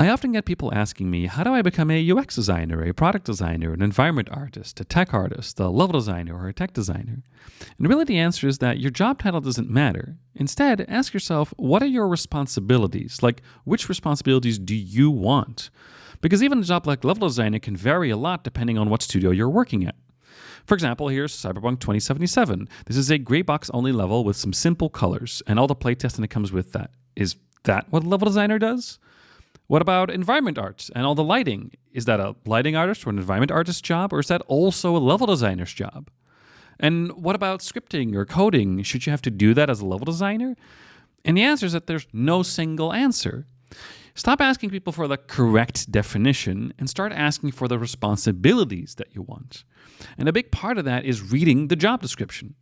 I often get people asking me, how do I become a UX designer, a product designer, an environment artist, a tech artist, a level designer, or a tech designer? And really the answer is that your job title doesn't matter. Instead, ask yourself, what are your responsibilities? Like, which responsibilities do you want? Because even a job like level designer can vary a lot depending on what studio you're working at. For example, here's Cyberpunk 2077. This is a gray box only level with some simple colors and all the playtesting that comes with that. Is that what a level designer does? What about environment art and all the lighting? Is that a lighting artist or an environment artist's job, or is that also a level designer's job? And what about scripting or coding? Should you have to do that as a level designer? And the answer is that there's no single answer. Stop asking people for the correct definition and start asking for the responsibilities that you want. And a big part of that is reading the job description.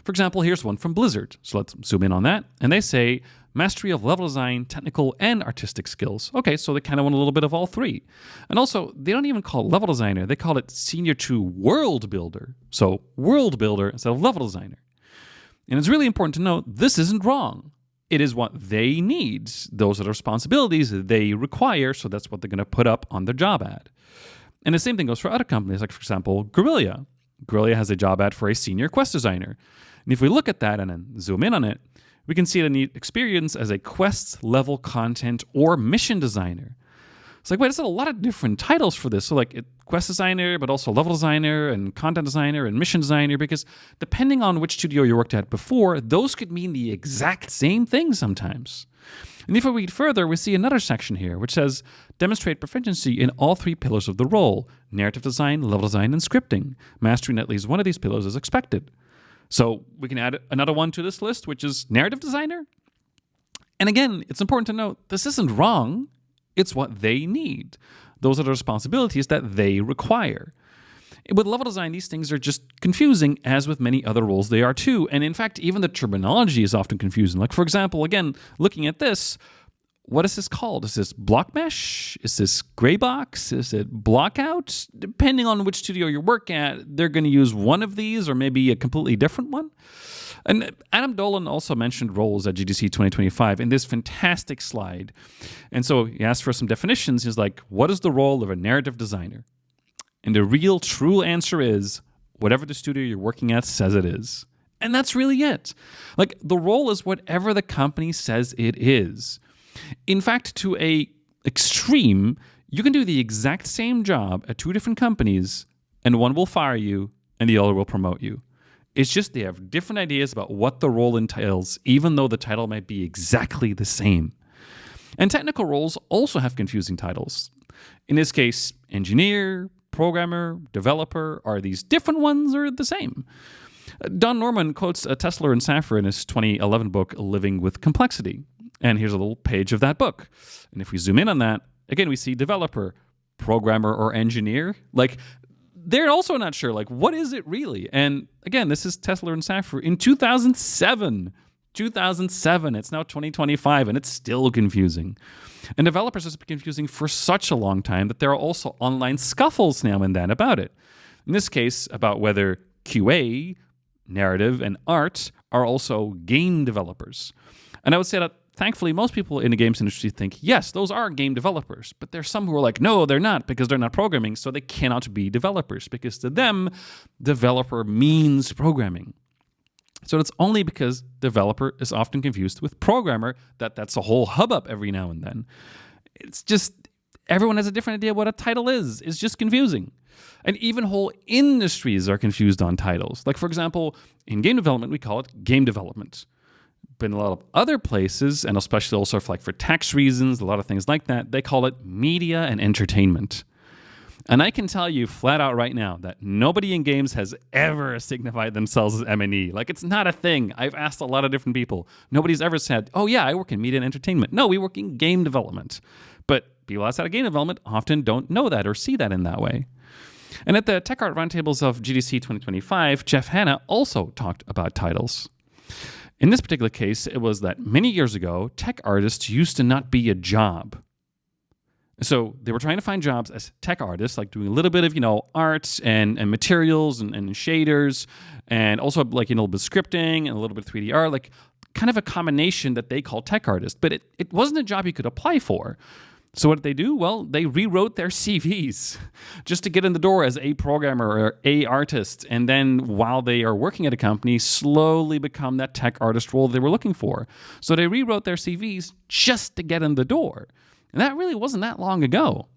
For example, here's one from Blizzard. So let's zoom in on that. And they say, mastery of level design, technical, and artistic skills. Okay, so they kind of want a little bit of all three. And also, they don't even call it level designer. They call it senior to world builder. So world builder instead of level designer. And it's really important to note, this isn't wrong. It is what they need. Those are the responsibilities that they require, so that's what they're going to put up on their job ad. And the same thing goes for other companies, like, for example, Guerrilla. Guerrilla has a job ad for a senior quest designer. And if we look at that and then zoom in on it, we can see the need experience as a quest level content or mission designer. It's like, wait, there's a lot of different titles for this. So like quest designer, but also level designer and content designer and mission designer, because depending on which studio you worked at before, those could mean the exact same thing sometimes. And if we read further, we see another section here, which says, demonstrate proficiency in all three pillars of the role, narrative design, level design, and scripting. Mastering at least one of these pillars is expected. So we can add another one to this list, which is narrative designer. And again, it's important to note, this isn't wrong. It's what they need. Those are the responsibilities that they require. With level design, these things are just confusing, as with many other roles they are too. And in fact, even the terminology is often confusing. Like, for example, again, looking at this, what is this called? Is this block mesh? Is this gray box? Is it blockout? Depending on which studio you work at, they're going to use one of these or maybe a completely different one. And Adam Dolin also mentioned roles at GDC 2025 in this fantastic slide. And so he asked for some definitions. He's like, what is the role of a narrative designer? And the real true answer is whatever the studio you're working at says it is. And that's really it. Like, the role is whatever the company says it is. In fact, to a extreme, you can do the exact same job at two different companies, and one will fire you and the other will promote you. It's just they have different ideas about what the role entails, even though the title might be exactly the same. And technical roles also have confusing titles. In this case, engineer, programmer, developer, are these different ones or the same? Don Norman quotes Tesler and Saffer in his 2011 book, Living with Complexity. And here's a little page of that book. And if we zoom in on that, again, we see developer, programmer, or engineer. Like, they're also not sure, like, what is it really? And again, this is Tesler and Saffer in 2007. 2007. It's now 2025, and it's still confusing. And developers have been confusing for such a long time that there are also online scuffles now and then about it. In this case, about whether QA, narrative, and art are also game developers. And I would say that thankfully, most people in the games industry think, yes, those are game developers. But there's some who are like, no, they're not, because they're not programming, so they cannot be developers, because to them, developer means programming. So it's only because developer is often confused with programmer that's a whole hubbub every now and then. It's just, everyone has a different idea what a title is. It's just confusing. And even whole industries are confused on titles. Like, for example, in game development, we call it game development. But in a lot of other places, and especially also for tax reasons, a lot of things like that, they call it media and entertainment. And I can tell you flat out right now that nobody in games has ever signified themselves as M&E. Like, it's not a thing. I've asked a lot of different people. Nobody's ever said, oh yeah, I work in media and entertainment. No, we work in game development. But people outside of game development often don't know that or see that in that way. And at the Tech Art Roundtables of GDC 2025, Jeff Hanna also talked about titles. In this particular case, it was that many years ago, tech artists used to not be a job. So they were trying to find jobs as tech artists, like doing a little bit of, art and materials and shaders, and also like, a little bit of scripting and a little bit of 3D art, like kind of a combination that they call tech artist. But it wasn't a job you could apply for. So what did they do? Well, they rewrote their CVs just to get in the door as a programmer or a artist. And then while they are working at a company, slowly become that tech artist role they were looking for. So they rewrote their CVs just to get in the door. And that really wasn't that long ago.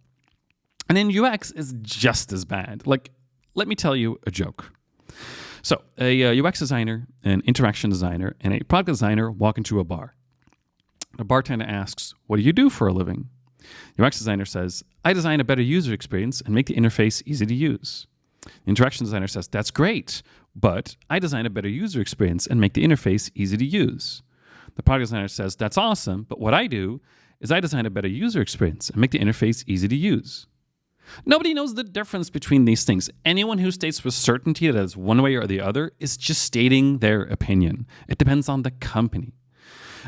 And then UX is just as bad. Like, let me tell you a joke. So a UX designer, an interaction designer, and a product designer walk into a bar. The bartender asks, "What do you do for a living?" The UX designer says, "I design a better user experience and make the interface easy to use." The interaction designer says, "That's great, but I design a better user experience and make the interface easy to use." The product designer says, "That's awesome, but what I do is I design a better user experience and make the interface easy to use." Nobody knows the difference between these things. Anyone who states with certainty that it's one way or the other is just stating their opinion. It depends on the company.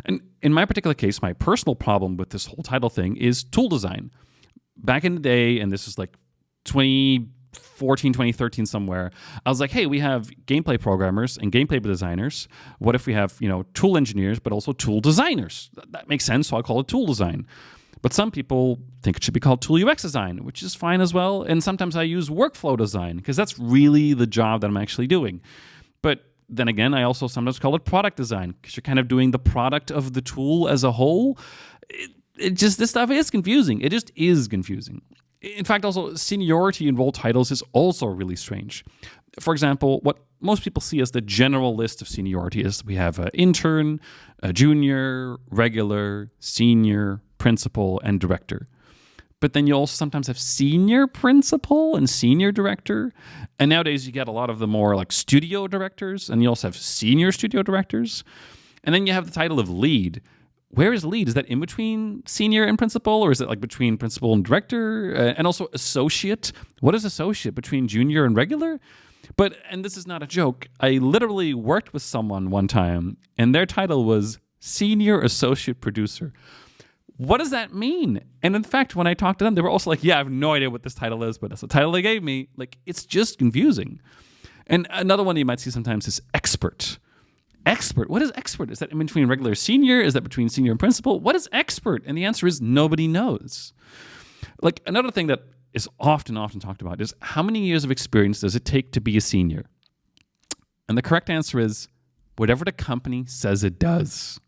And in my particular case, my personal problem with this whole title thing is tool design. Back in the day, and this is like 2014, 2013 somewhere, I was like, hey, we have gameplay programmers and gameplay designers. What if we have, tool engineers, but also tool designers? That makes sense, so I'll call it tool design. But some people think it should be called tool UX design, which is fine as well. And sometimes I use workflow design because that's really the job that I'm actually doing. But then again, I also sometimes call it product design because you're kind of doing the product of the tool as a whole. This stuff is confusing. It just is confusing. In fact, also, seniority in role titles is also really strange. For example, what most people see as the general list of seniority is we have an intern, a junior, regular, senior, principal, and director. But then you also sometimes have senior principal and senior director. And nowadays you get a lot of the more like studio directors, and you also have senior studio directors. And then you have the title of lead. Where is lead? Is that in between senior and principal, or is it like between principal and director? And also associate. What is associate between junior and regular? And this is not a joke. I literally worked with someone one time, and their title was senior associate producer. What does that mean? And in fact, when I talked to them, they were also like, yeah, I have no idea what this title is, but that's the title they gave me. Like, it's just confusing. And another one you might see sometimes is expert. Expert. What is expert? Is that in between regular senior? Is that between senior and principal? What is expert? And the answer is nobody knows. Like, another thing that is often talked about is how many years of experience does it take to be a senior? And the correct answer is whatever the company says it does.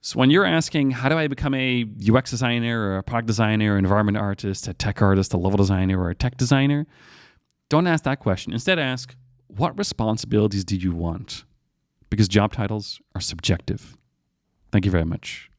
So when you're asking, how do I become a UX designer or a product designer or an environment artist, a tech artist, a level designer, or a tech designer, don't ask that question. Instead ask, what responsibilities do you want? Because job titles are subjective. Thank you very much.